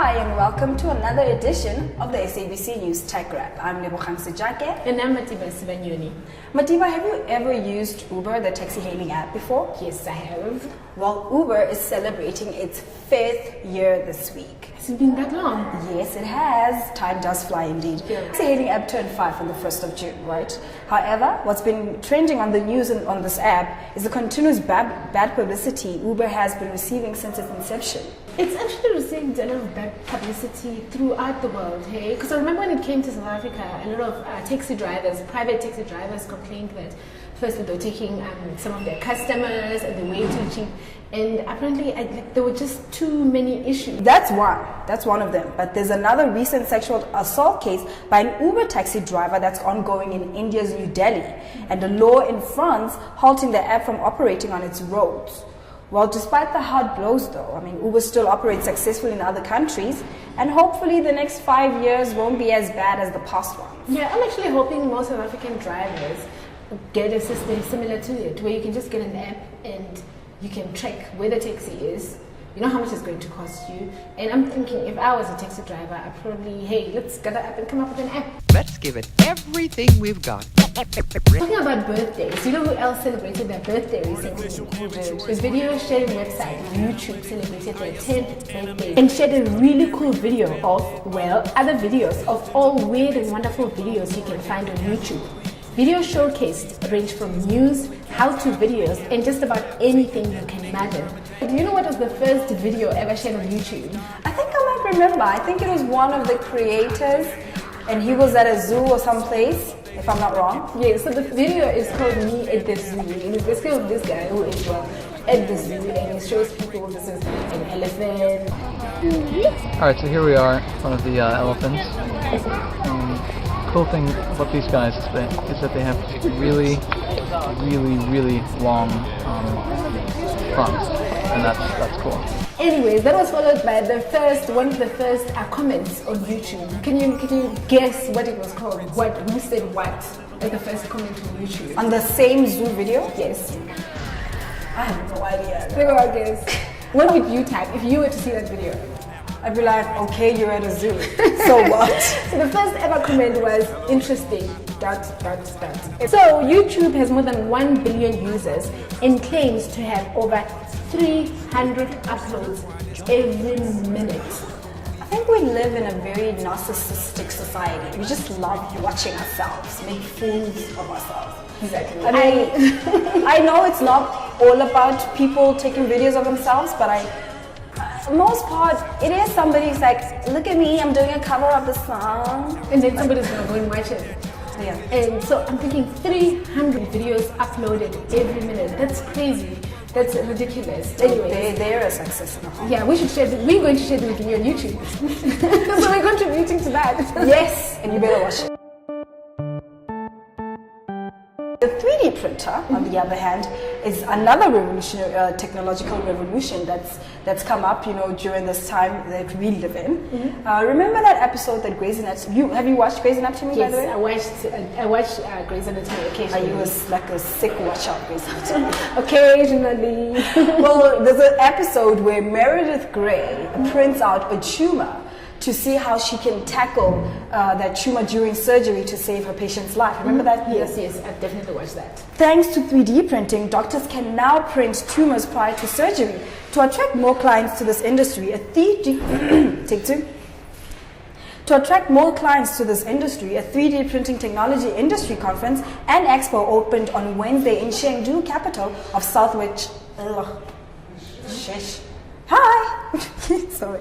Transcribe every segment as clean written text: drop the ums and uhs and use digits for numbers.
Hi and welcome to another edition of the SABC News Tech Wrap. I'm Lebogang Sejake. And I'm Matiba Sibanyoni. Matiba, have you ever used Uber, the taxi hailing app, before? Yes, I have. Well, Uber is celebrating its 5th year this week. Has it been that long? Yes, it has. Time does fly indeed. Yeah. Taxi hailing app turned 5 on the 1st of June, right? However, what's been trending on the news and on this app is the continuous bad publicity Uber has been receiving since its inception. It's actually received a lot of bad publicity throughout the world, hey? Because I remember when it came to South Africa, a lot of taxi drivers, private taxi drivers complained that firstly they were taking some of their customers and they were way too cheap. And apparently there were just too many issues. That's one of them. But there's another recent sexual assault case by an Uber taxi driver that's ongoing in India's New Delhi. And a law in France halting the app from operating on its roads. Well, despite the hard blows though, Uber still operates successfully in other countries, and hopefully the next 5 years won't be as bad as the past ones. Yeah, I'm actually hoping most South African drivers get a system similar to it, where you can just get an app and you can track where the taxi is, you know how much it's going to cost you. And I'm thinking if I was a taxi driver, I'd probably, hey, let's get an app and come up with an app. Let's give it everything we've got. Talking about birthdays, you know who else celebrated their birthday recently? The video sharing website YouTube celebrated their 10th birthday and shared a really cool video of, well, other videos of all weird and wonderful videos you can find on YouTube. Videos showcased range from news, how-to videos, and just about anything you can imagine. Do you know what was the first video ever shared on YouTube? I think I might remember. I think it was one of the creators, and he was at a zoo or someplace, if I'm not wrong. Yeah, so the video is called Me at the Zoo, and it's basically of this guy who is at the zoo, and he shows people this is an elephant. Alright, so here we are in front of the elephants. Cool thing about these guys is that they have really long fronts, and that's cool. Anyways, that was followed by one of the first comments on YouTube. Can you guess what it was called? Who said what as the first comment on YouTube? On the same zoo video? Yes. I have no idea. Think about this. What would you type if you were to see that video? I'd be like, okay, you're at a zoo. So what? So the first ever comment was interesting. ... So YouTube has more than 1 billion users and claims to have over 300 uploads every minute. I think we live in a very narcissistic society. We just love watching ourselves, make fools of ourselves. Exactly. I know it's not all about people taking videos of themselves, but for the most part, it is somebody's like, look at me, I'm doing a cover of the song. And then somebody's gonna go and watch it. Yeah. And so I'm thinking 300 videos uploaded every minute. That's crazy. That's ridiculous. Anyway, they're a success now. Yeah, we're going to share the video on YouTube. So we're contributing to that. Yes, and you better watch it. The 3D printer, on the other hand, is another revolutionary technological revolution that's come up, during this time that we live in. Mm-hmm. Remember that episode that Grey's Anatomy? Have you watched Grey's Anatomy? Yes, by the way? I watched Grey's Anatomy occasionally. You was like a sick watcher of Grey's Anatomy. Occasionally. Well, there's an episode where Meredith Grey prints out a tumor to see how she can tackle that tumor during surgery to save her patient's life. Remember that? Yes, I definitely watched that. Thanks to 3D printing, doctors can now print tumors prior to surgery. To attract more clients to this industry, a 3D printing technology industry conference and expo opened on Wednesday in Chengdu, capital of Southwest. Sorry.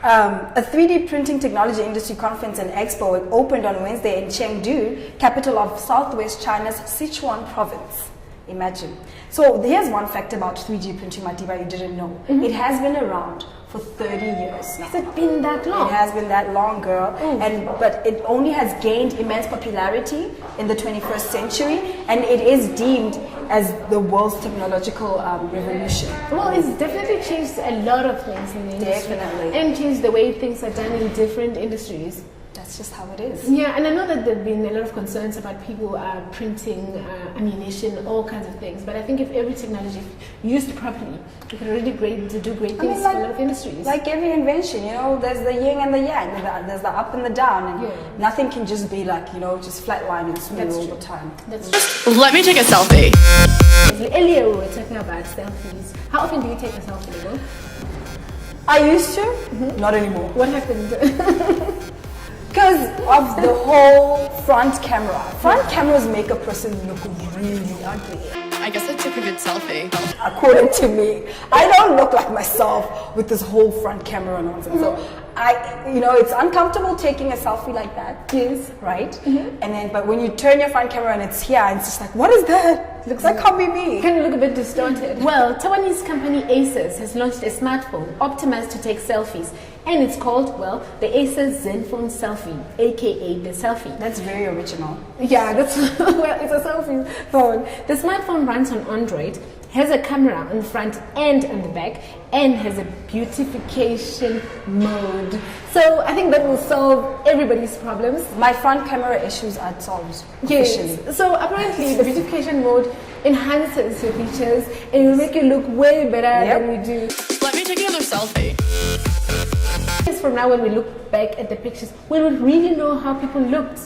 A 3D printing technology industry conference and expo opened on Wednesday in Chengdu, capital of southwest China's Sichuan province. Imagine. So here's one fact about 3D printing, Matiba, you didn't know. Mm-hmm. It has been around for 30 years now. Has it been that long? It has been that long, girl. But it only has gained immense popularity in the 21st century, and it is deemed as the world's technological revolution. Well, it's definitely changed a lot of things in the industry. Definitely. And changed the way things are done in different industries. that's just how it is. Yeah, and I know that there have been a lot of concerns about people printing ammunition, all kinds of things. But I think if every technology used properly, it could really do great things for a lot of industries. Like every invention, you know, there's the yin and the yang, there's the up and the down, and nothing can just be like, you know, just flatline and smooth all the time. That's Let me take a selfie. Earlier we were talking about selfies. How often do you take a selfie, Nicole? I used to, not anymore. What happened? Because of the whole front camera. Front cameras make a person look really ugly. I guess I took a good selfie. According to me, I don't look like myself with this whole front camera nonsense. So it's uncomfortable taking a selfie like that. Yes. Right? And then, but when you turn your front camera and it's here, and it's just like, what is that? Looks like can't be me. Can you look a bit distorted? Well, Taiwanese company Asus has launched a smartphone optimized to take selfies. And it's called, the Asus Zenfone Selfie, aka the Selfie. That's very original. Yeah, it's a selfie phone. The smartphone runs on Android, has a camera on the front and on the back, and has a beautification mode. So I think that will solve everybody's problems. My front camera issues are solved officially. Yes. So apparently the beautification mode enhances your features and will make you look way better than we do. Let me take another selfie. From now, when we look back at the pictures, we will really know how people looked.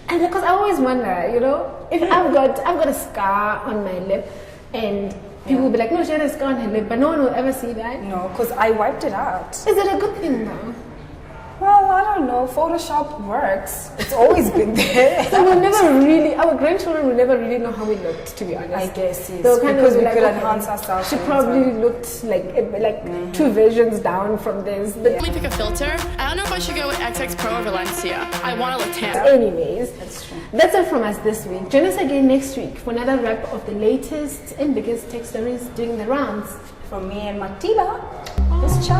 And because I always wonder, you know, if I've got a scar on my lip, and people will be like, no, she had a scar on her lip, but no one will ever see that. No, because I wiped it out. Is it a good thing though? Well, I don't know. Photoshop works. It's always been there. So our grandchildren will never really know how we looked, to be honest. I guess, yes. They'll kind because of we like, could enhance ourselves. She probably looked like two versions down from this. But Let me pick a filter. I don't know if I should go with XX Pro or Valencia. I want to look tan. anyways, That's true. that's it from us this week. Join us again next week for another wrap of the latest and biggest tech stories doing the rounds. From me and Matiba, this child.